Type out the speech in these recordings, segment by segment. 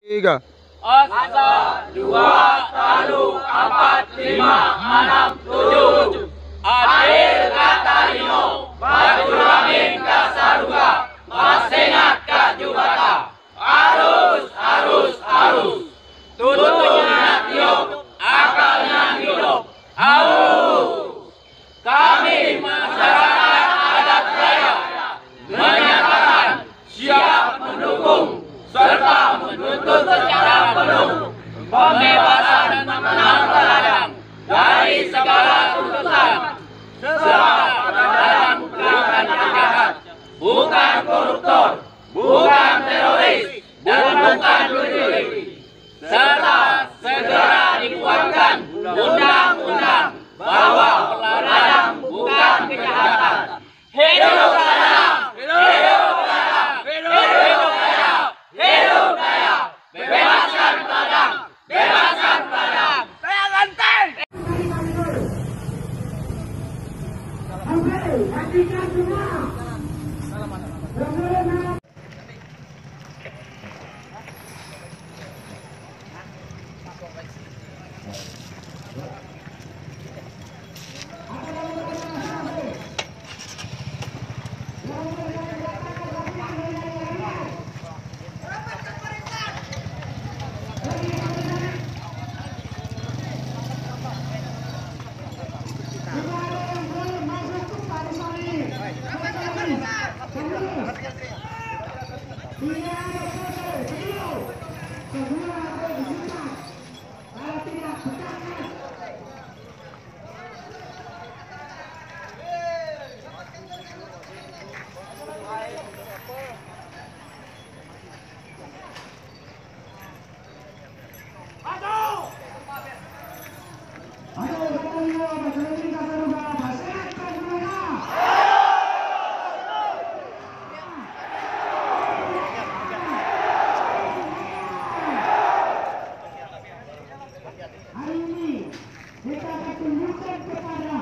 Tiga. Asa, 2, 3, 4, 5, 6, 7. Akhir kata lino, Bajuramin kasaruga, masengat ka jubata. Arus. Tutupnya tiup, akalnya hidup. Kami masyarakat adat Raya menyatakan siap mendukung serta menuntut secara penuh pembebasan Menang Ladang dari segala tuntutan serta dalam gerakan jahat, bukan koruptor, bukan teroris, dan bukan pencuri, serta segera dikeluarkan undang-undang bahwa ladang bukan kejahatan. Hidup ladang! Hidup ladang! Hidup ladang! Hidup ladang! Bebaskan ladang! Bebaskan ladang! Saya lantai! Hari ini kita akan tunjukkan kepada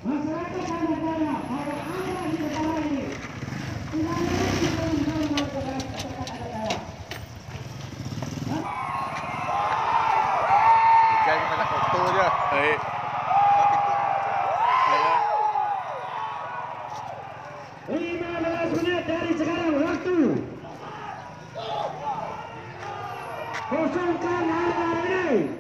masyarakat adat Raya bahwa ada di negara ini tidak ada lagi keuntungan kepada masyarakat adat Raya. Jangan kita foto aja. Baik. 15 menit dari sekarang waktu. Kosongkan harga ini.